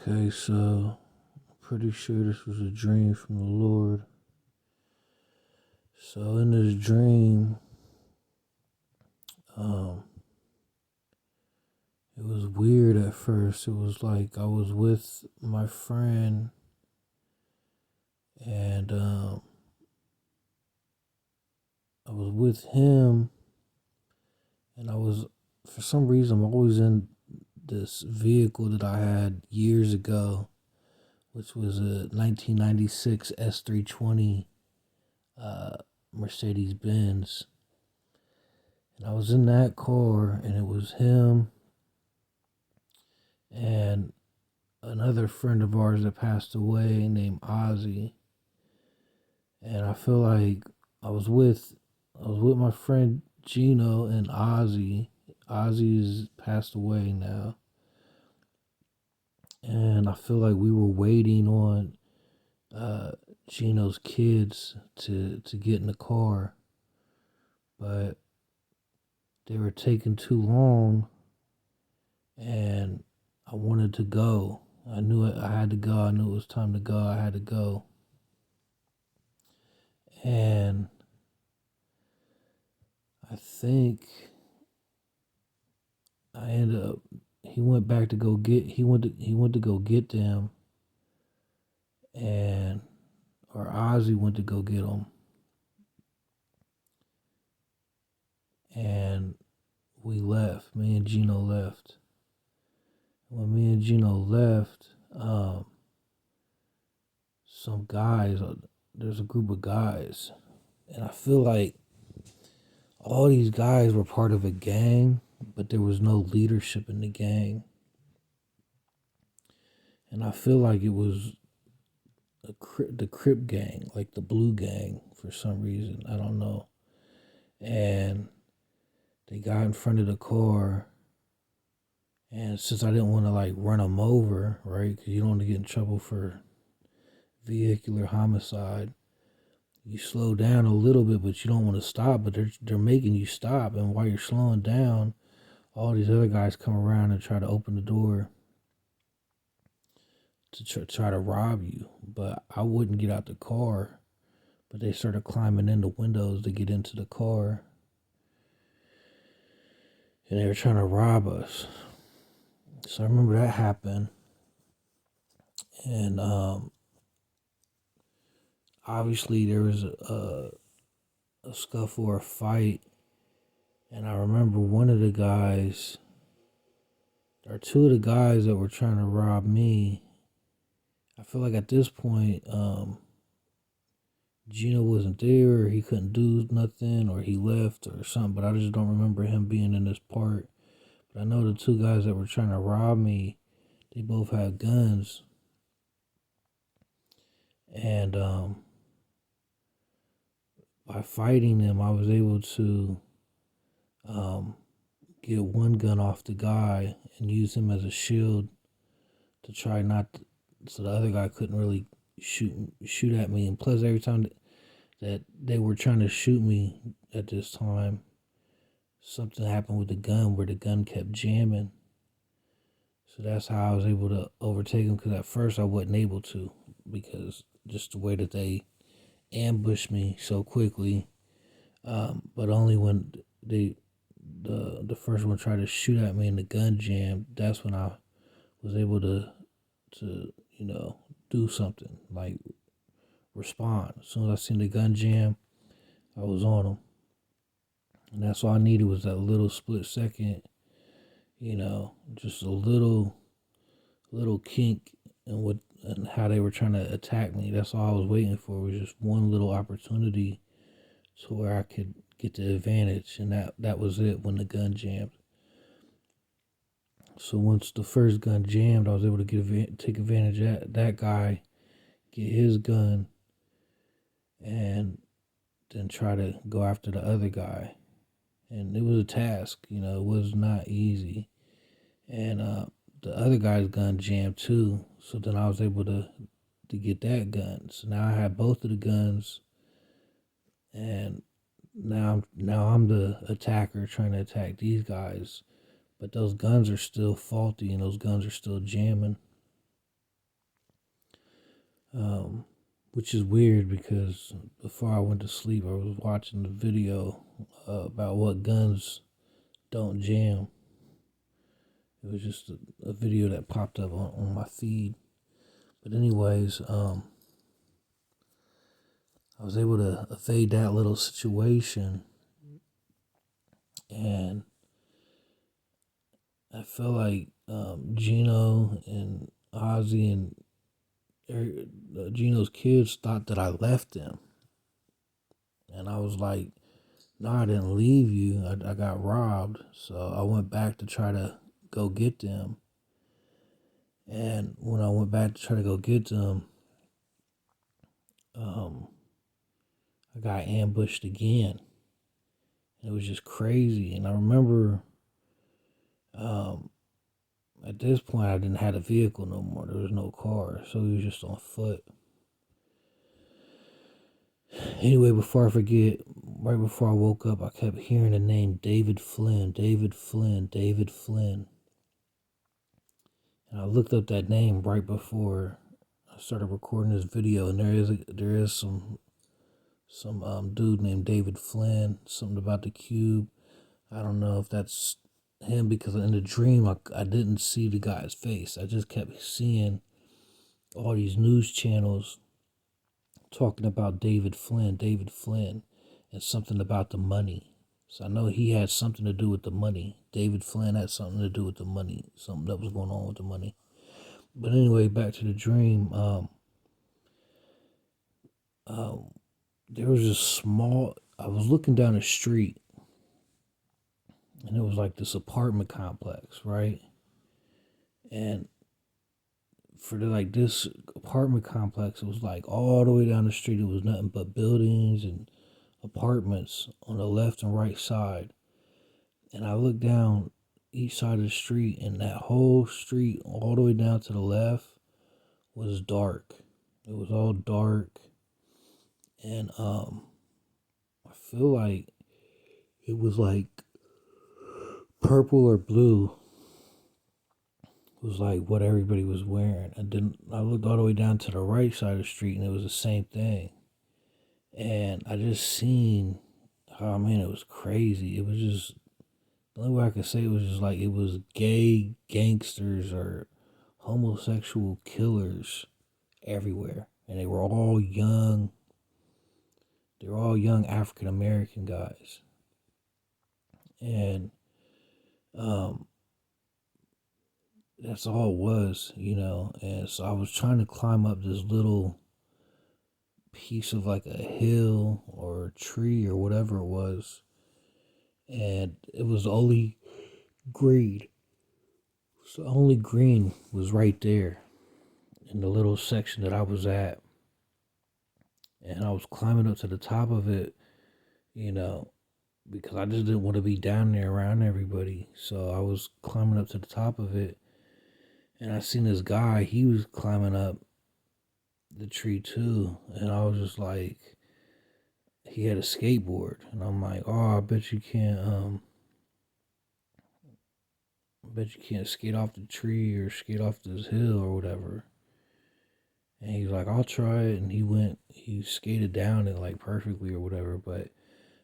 Okay, so I'm pretty sure this was a dream from the Lord. So in this dream, um, it was weird at first. It was like I was with my friend, and I was with him, and I was, for some reason, I'm always in this vehicle that I had years ago, which was a 1996 S320 Mercedes Benz. And I was in that car, and it was him and another friend of ours that passed away named Ozzy. And I feel like I was with my friend Gino and Ozzy. Ozzy's passed away now. And I feel like we were waiting on uh, Gino's kids to get in the car, but they were taking too long, and I wanted to go. I knew it. I had to go. I knew it was time to go. I had to go. And I think I ended up. He went back to go get. He went to go get them, and or Ozzy went to go get them, and we left. Me and Gino left. When me and Gino left, some guys. There's a group of guys, and I feel like all these guys were part of a gang, but there was no leadership in the gang. And I feel like it was the Crip gang, like the Blue gang for some reason. I don't know. And they got in front of the car. And since I didn't want to like run them over, right? Because you don't want to get in trouble for vehicular homicide. You slow down a little bit, but you don't want to stop. But they're making you stop. And while you're slowing down, all these other guys come around and try to open the door to try to rob you. But I wouldn't get out the car. But they started climbing in the windows to get into the car. And they were trying to rob us. So I remember that happened. And obviously there was a scuffle or a fight. And I remember one of the guys, or two of the guys that were trying to rob me. I feel like at this point, Gino wasn't there, or he couldn't do nothing, or he left, or something. But I just don't remember him being in this part. But I know the two guys that were trying to rob me, they both had guns. And by fighting them, I was able to get one gun off the guy and use him as a shield to try not to, so the other guy couldn't really shoot at me. And plus, every time that they were trying to shoot me at this time, something happened with the gun where the gun kept jamming. So that's how I was able to overtake him, because at first I wasn't able to, because just the way that they ambushed me so quickly. But only when the first one tried to shoot at me and the gun jammed, that's when I was able to do something, like respond. As soon as I seen the gun jam, I was on them. And that's all I needed was that little split second, just a little kink in what and how they were trying to attack me. That's all I was waiting for, was just one little opportunity to where I could get the advantage, and that was it when the gun jammed. So once the first gun jammed, I was able to take advantage of that guy, get his gun, and then try to go after the other guy. And it was a task, it was not easy. And the other guy's gun jammed too, so then I was able to get that gun. So now I had both of the guns, and now I'm the attacker trying to attack these guys. But those guns are still faulty, and those guns are still jamming. Um, which is weird because before I went to sleep, I was watching the video about what guns don't jam. It was just a video that popped up on my feed. But anyways, I was able to evade that little situation, and I felt like Gino and Ozzy and Gino's kids thought that I left them, and I was like, "No, I didn't leave you. I got robbed." So I went back to try to go get them, and when I went back to try to go get them, um, I got ambushed again. It was just crazy, and I remember, um, at this point, I didn't have a vehicle no more. There was no car, so we was just on foot. Anyway, before I forget, right before I woke up, I kept hearing the name David Flynn, David Flynn, David Flynn. And I looked up that name right before I started recording this video, and there is some dude named David Flynn, something about the cube. I don't know if that's him because in the dream I didn't see the guy's face. I just kept seeing all these news channels talking about David Flynn, and something about the money. So I know he had something to do with the money. David Flynn had something to do with the money, something that was going on with the money. But anyway, back to the dream. There was a small. I was looking down the street, and it was like this apartment complex, right? And for this apartment complex, it was like all the way down the street. It was nothing but buildings and apartments on the left and right side. And I looked down each side of the street, and that whole street, all the way down to the left, was dark. It was all dark, and I feel like it was like purple or blue was like what everybody was wearing. And then I looked all the way down to the right side of the street, and it was the same thing. And I just seen, oh man, it was crazy. It was just, the only way I could say it was just like it was gay gangsters or homosexual killers everywhere. And they were all young. They were all young African American guys. And um that's all it was, you know. And so I was trying to climb up this little piece of like a hill or a tree or whatever it was. And it was only green. So only green was right there in the little section that I was at. And I was climbing up to the top of it, you know, because I just didn't want to be down there around everybody. So I was climbing up to the top of it, and I seen this guy, he was climbing up the tree too. And I was just like, he had a skateboard. And I'm like, oh, I bet you can't skate off the tree or skate off this hill or whatever. And he's like, I'll try it. And he skated down it like perfectly or whatever. But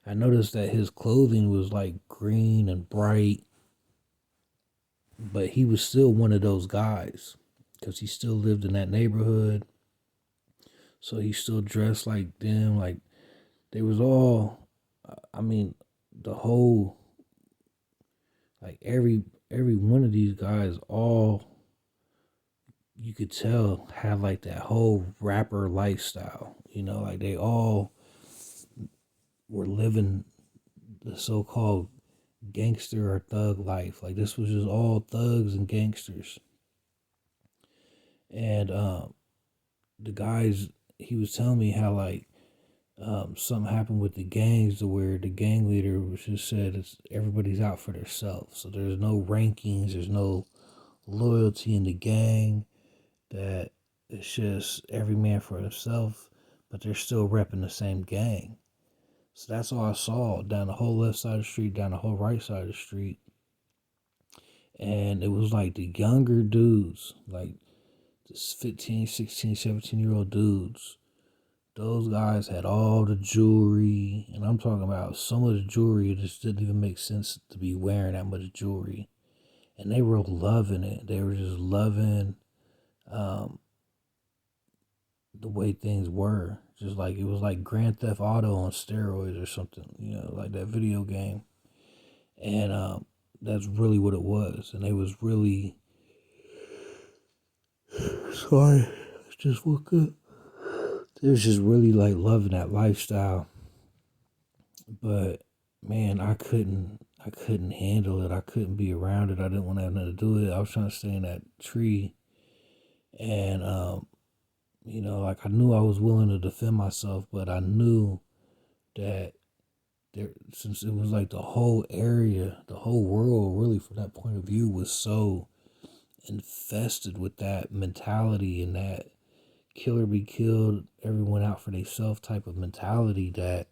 I noticed that his clothing was like green and bright, but he was still one of those guys because he still lived in that neighborhood. So he still dressed like them. Like they was all, I mean, the whole, like every one of these guys, all you could tell had like that whole rapper lifestyle. You know, like they all were living the so-called gangster or thug life. Like this was just all thugs and gangsters. And the guys, he was telling me how like something happened with the gangs to where the gang leader was just said it's everybody's out for themselves. So there's no rankings, there's no loyalty in the gang. That it's just every man for himself, but they're still repping the same gang. So that's all I saw down the whole left side of the street, down the whole right side of the street. And it was like the younger dudes, like This 15, 16, 17-year-old dudes. Those guys had all the jewelry, and I'm talking about some of the jewelry just didn't even make sense to be wearing that much jewelry. And they were loving it. They were just loving um, the way things were. Just like it was like Grand Theft Auto on steroids or something, like that video game. And that's really what it was. And they was really sorry, I just woke up. They was just really like loving that lifestyle. But man, I couldn't handle it. I couldn't be around it. I didn't want to have nothing to do with it. I was trying to stay in that tree. And like I knew I was willing to defend myself, but I knew that there, since it was like the whole area, the whole world really from that point of view was so infested with that mentality and that killer be killed, everyone out for themselves type of mentality, that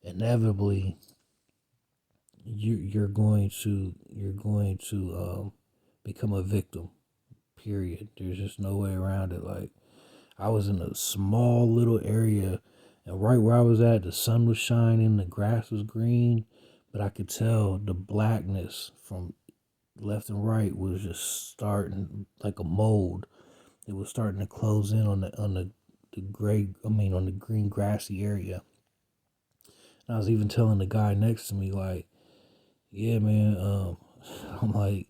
inevitably you're going to become a victim. Period. There's just no way around it. Like I was in a small little area, and right where I was at, the sun was shining, the grass was green, but I could tell the blackness from left and right was just starting like a mold. It was starting to close in on the gray. I mean, on the green grassy area. And I was even telling the guy next to me, like, yeah, man. I'm like,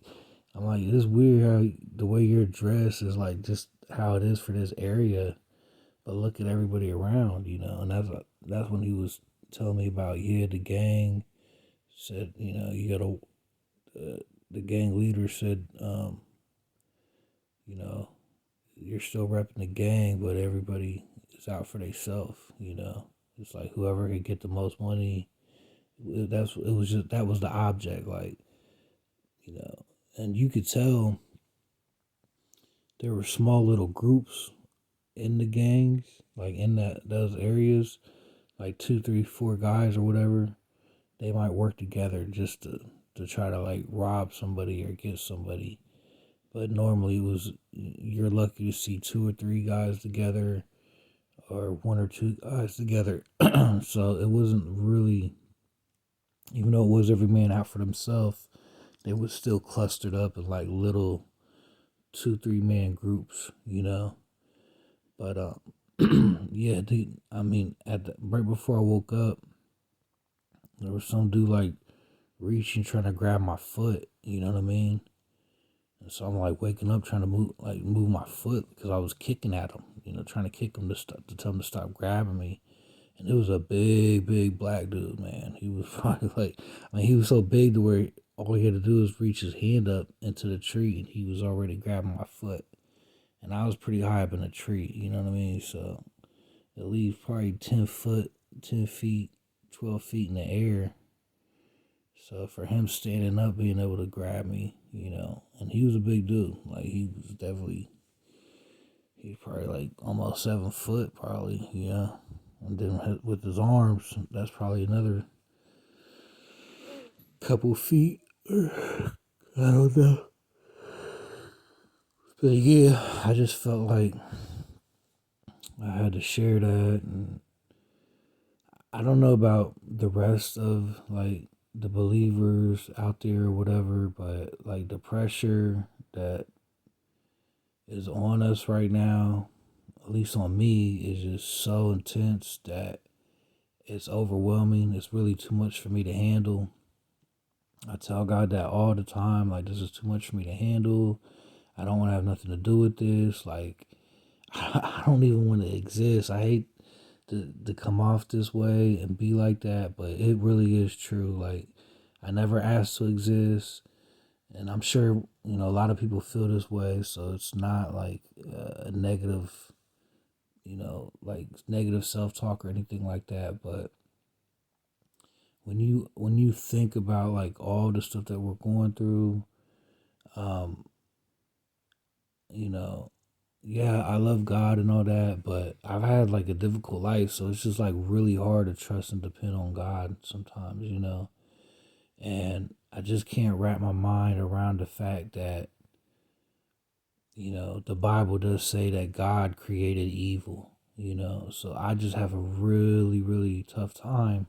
it's weird how the way you're dressed is like just how it is for this area, but look at everybody around. And that's when he was telling me about, yeah, the gang said, you gotta. The gang leader said, you know, you're still repping the gang, but everybody is out for themselves. It's like whoever could get the most money. That was the object, like, and you could tell there were small little groups in the gangs, like in those areas, like two, three, four guys or whatever. They might work together just to try to like rob somebody or get somebody. But normally it was, you're lucky to see two or three guys together or one or two guys together. So it wasn't really, even though it was every man out for themselves, they was still clustered up in like little 2, 3 man groups. But yeah, I mean, right before I woke up, there was some dude like reaching, trying to grab my foot. You know what I mean? And so I'm like waking up, trying to move my foot because I was kicking at him. Trying to kick him to tell him to stop grabbing me. And it was a big, big black dude, man. He was probably like, I mean, he was so big to where all he had to do was reach his hand up into the tree, and he was already grabbing my foot. And I was pretty high up in the tree, you know what I mean? So at least probably 10 feet, 12 feet in the air. So for him standing up, being able to grab me, and he was a big dude. Like he's probably like almost 7 foot, probably, yeah. And then with his arms, that's probably another couple feet. I don't know. But yeah, I just felt like I had to share that. And I don't know about the rest of like the believers out there or whatever, but like the pressure that is on us right now, at least on me, is just so intense that it's overwhelming. It's really too much for me to handle. I tell God that all the time, like, this is too much for me to handle. I don't want to have nothing to do with this. Like, I don't even want to exist. I hate to come off this way and be like that, but it really is true. Like, I never asked to exist. And I'm sure, a lot of people feel this way. So it's not like a negative, like negative self talk or anything like that. But when you think about like all the stuff that we're going through, um, you know, yeah, I love God and all that, but I've had like a difficult life, so it's just like really hard to trust and depend on God sometimes. And I just can't wrap my mind around the fact that, the Bible does say that God created evil, so I just have a really, really tough time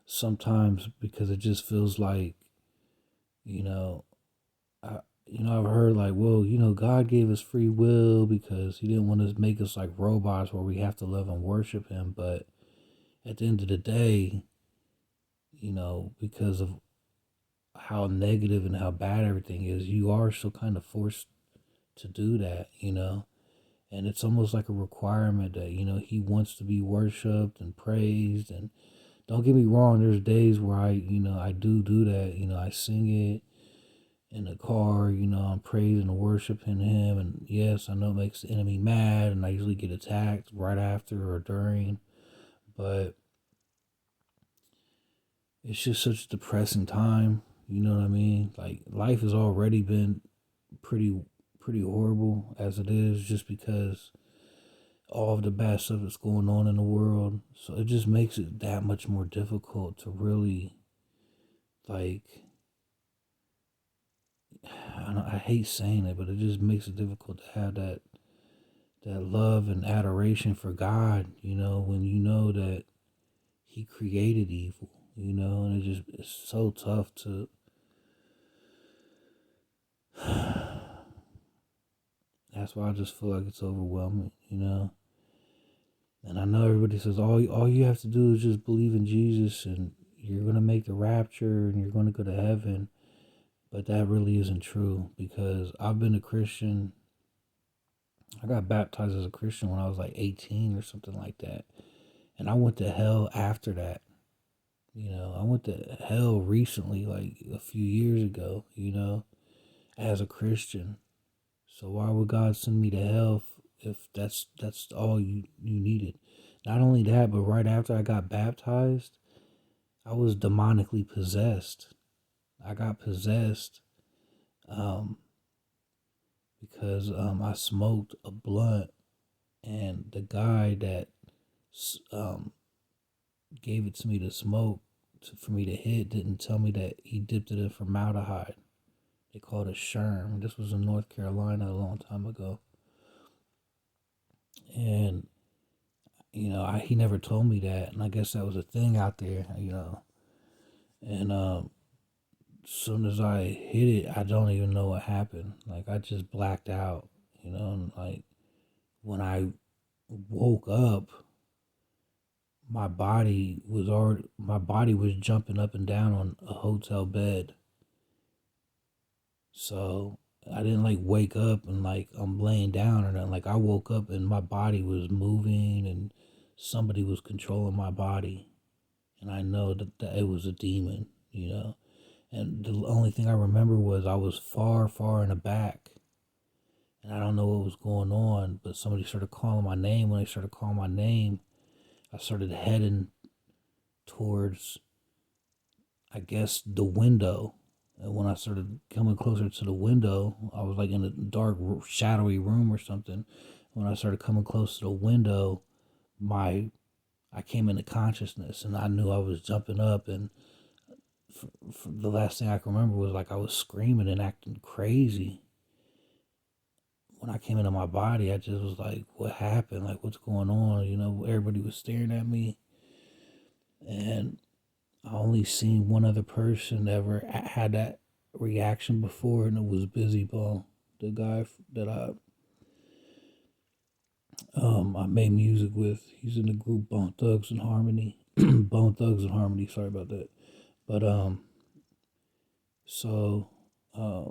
sometimes because it just feels like, you know, I, I've heard like, well, God gave us free will because he didn't want to make us like robots where we have to love and worship him. But at the end of the day, because of how negative and how bad everything is, you are still kind of forced to do that. And it's almost like a requirement that, he wants to be worshiped and praised. And don't get me wrong, there's days where I do that. I sing it in the car, I'm praising and worshiping him. And yes, I know it makes the enemy mad, and I usually get attacked right after or during. But it's just such a depressing time. You know what I mean? Like life has already been pretty pretty horrible as it is, just because all of the bad stuff that's going on in the world. So it just makes it that much more difficult to really like. I hate saying it, but it just makes it difficult to have that love and adoration for God. When you know that He created evil. And it's so tough to. That's why I just feel like it's overwhelming. And I know everybody says all you have to do is just believe in Jesus and you're gonna make the rapture and you're gonna go to heaven. But that really isn't true because I've been a Christian. I got baptized as a Christian when I was like 18 or something like that. And I went to hell after that. I went to hell recently, like a few years ago, as a Christian. So why would God send me to hell if that's all you needed? Not only that, but right after I got baptized, I was demonically possessed. I got possessed um, because I smoked a blunt, and the guy that um, gave it to me to smoke for me to hit didn't tell me that he dipped it in formaldehyde. They called it Sherm. This was in North Carolina a long time ago, and he never told me that, and I guess that was a thing out there. And as soon as I hit it, I don't even know what happened. Like I just blacked out. And like when I woke up, my body was jumping up and down on a hotel bed. So I didn't like wake up and like I'm laying down or nothing. Like I woke up and my body was moving and somebody was controlling my body. And I know that it was a demon. And the only thing I remember was I was far, far in the back. And I don't know what was going on, but somebody started calling my name. When they started calling my name, I started heading towards, I guess, the window. And when I started coming closer to the window, I was like in a dark, shadowy room or something. When I started coming close to the window, my I came into consciousness, and I knew I was jumping up. And the last thing I can remember was like I was screaming and acting crazy. When I came into my body, I just was like, "What happened? Like, what's going on?" Everybody was staring at me, and I only seen one other person ever had that reaction before, and it was Busy Bone, the guy that I made music with. He's in the group Bone Thugs and Harmony. Bone Thugs and Harmony. Sorry about that. But so uh,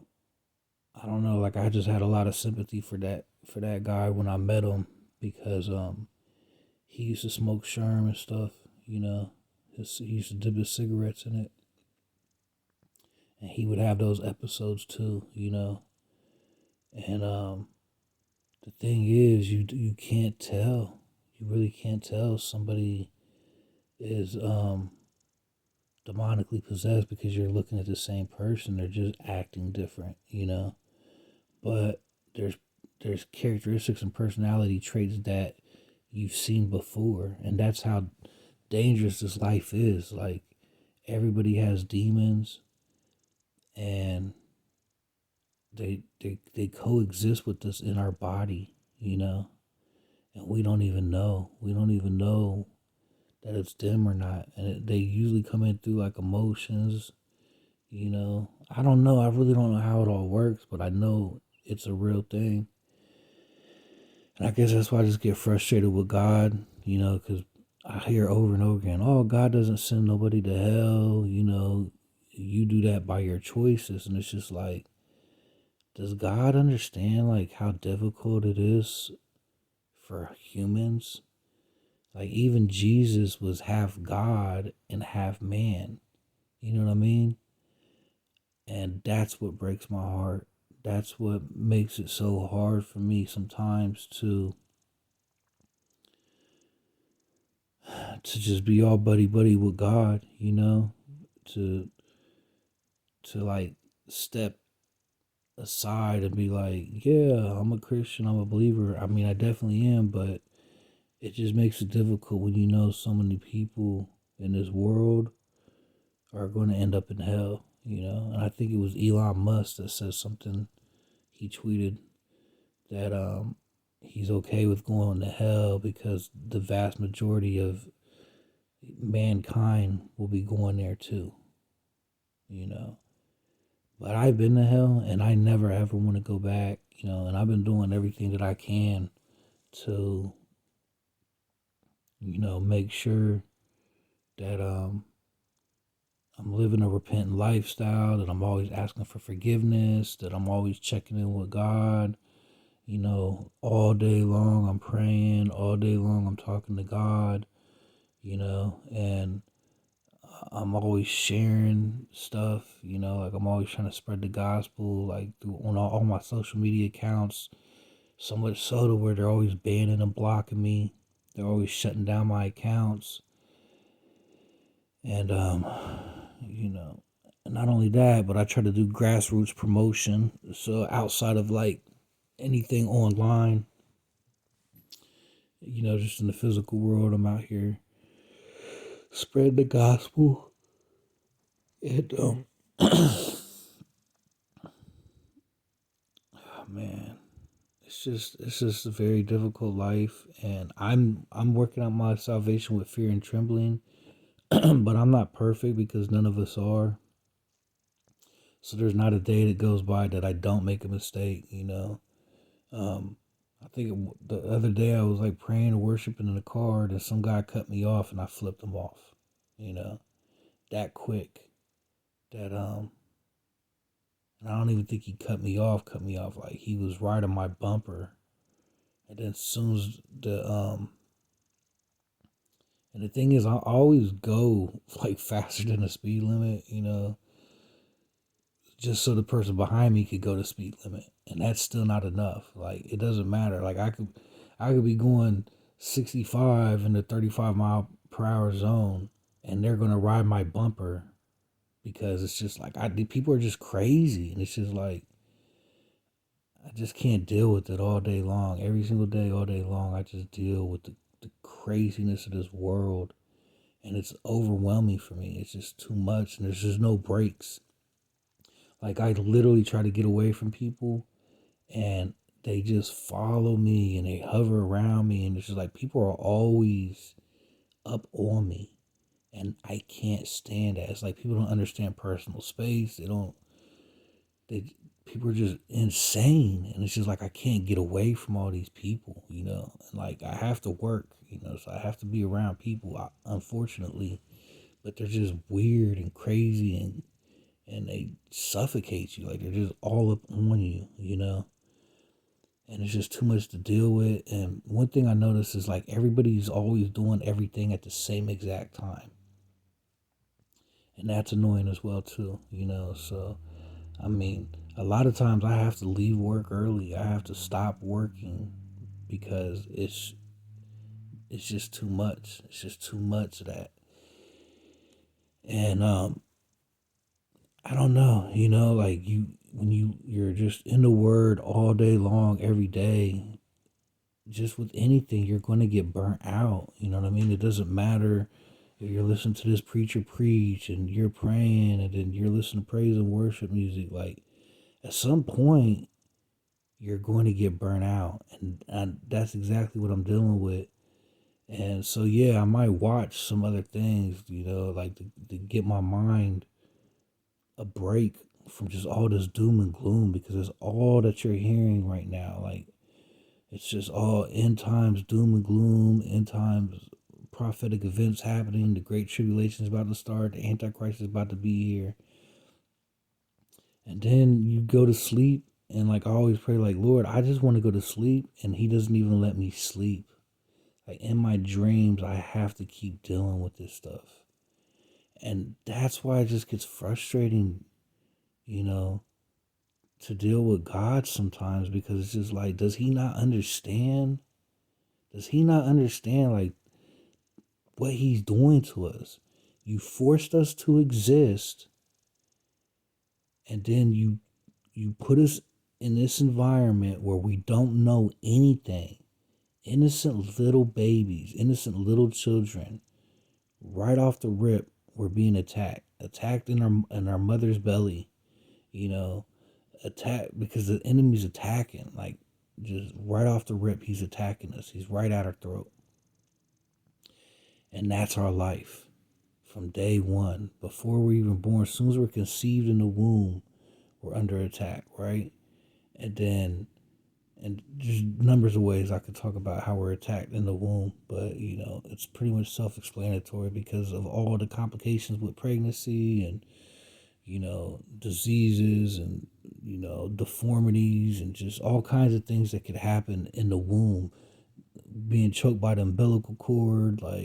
I don't know. Like I just had a lot of sympathy for that guy when I met him because he used to smoke Sherm and stuff. He used to dip his cigarettes in it, and he would have those episodes too. And the thing is, you can't tell. You really can't tell somebody is demonically possessed because you're looking at the same person. They're just acting different. But there's characteristics and personality traits that you've seen before, and that's how dangerous this life is. Like everybody has demons, and they coexist with us in our body, and we don't even know. We don't even know that it's them or not. And they usually come in through like emotions, I don't know. I really don't know how it all works, but I know it's a real thing. And I guess that's why I just get frustrated with God, because I hear over and over again, oh, God doesn't send nobody to hell, you do that by your choices. And it's just like, does God understand like how difficult it is for humans? Like even Jesus was half God and half man. You know what I mean? And that's what breaks my heart. That's what makes it so hard for me sometimes to just be all buddy buddy with God, to like step aside and be like, yeah, I'm a Christian, I'm a believer. I mean, I definitely am, but it just makes it difficult when you know so many people in this world are going to end up in hell, And I think it was Elon Musk that said something. He tweeted that he's okay with going to hell because the vast majority of mankind will be going there too, you know. But I've been to hell and I never ever want to go back, and I've been doing everything that I can to, make sure that I'm living a repentant lifestyle, that I'm always asking for forgiveness, that I'm always checking in with God, all day long I'm praying, all day long I'm talking to God, and I'm always sharing stuff, like I'm always trying to spread the gospel, like through on all my social media accounts, so much so to where they're always banning and blocking me. They're always shutting down my accounts. And, not only that, but I try to do grassroots promotion. So outside of like anything online, just in the physical world, I'm out here spread the gospel. And oh man, it's just a very difficult life, and I'm working out my salvation with fear and trembling. But I'm not perfect because none of us are. So there's not a day that goes by that I don't make a mistake. Um, I think the other day I was like praying and worshiping in the car, and some guy cut me off, and I flipped him off. You know, that quick. That and I don't even think he cut me off. Cut me off like he was right on my bumper, and then as soon as and the thing is, I always go like faster than the speed limit, just so the person behind me could go the speed limit, and that's still not enough. Like it doesn't matter. Like I could be going 65 in the 35 mph zone, and they're gonna ride my bumper because it's just like people are just crazy, and it's just like I just can't deal with it all day long. Every single day, all day long, I just deal with the craziness of this world, and it's overwhelming for me. It's just too much, and there's just no breaks. Like I literally try to get away from people, and they just follow me and they hover around me, and it's just like people are always up on me, and I can't stand that. It's like people don't understand personal space. They people are just insane, and it's just like I can't get away from all these people. And like I have to work, so I have to be around people, unfortunately, but they're just weird and crazy, and they suffocate you. Like they're just all up on you. And it's just too much to deal with. And one thing I notice is like everybody's always doing everything at the same exact time, and that's annoying as well too. So I mean, a lot of times I have to leave work early. I have to stop working because it's just too much. It's just too much of that. And I don't know, like when you're just in the word all day long, every day, just with anything, you're going to get burnt out. You know what I mean? It doesn't matter if you're listening to this preacher preach and you're praying and then you're listening to praise and worship music. Like, at some point you're going to get burnt out, and that's exactly what I'm dealing with. And so yeah, I might watch some other things, like to get my mind a break from just all this doom and gloom, because it's all that you're hearing right now. Like, it's just all end times doom and gloom, end times prophetic events happening. The great tribulation is about to start. The antichrist is about to be here. And then you go to sleep, and like I always pray, like, Lord, I just want to go to sleep, and He doesn't even let me sleep. Like, in my dreams, I have to keep dealing with this stuff. And that's why it just gets frustrating, you know, to deal with God sometimes, because it's just like, does He not understand? Does He not understand, like, what He's doing to us? You forced us to exist, and then you put us in this environment where we don't know anything. Innocent little babies, innocent little children, right off the rip, we're being attacked in our mother's belly, you know, attacked because the enemy's attacking, like, just right off the rip, he's attacking us. He's right at our throat. And that's our life from day one. Before we're even born, as soon as we're conceived in the womb, we're under attack, right? And there's numbers of ways I could talk about how we're attacked in the womb, but it's pretty much self-explanatory because of all the complications with pregnancy and diseases and deformities and just all kinds of things that could happen in the womb, being choked by the umbilical cord, like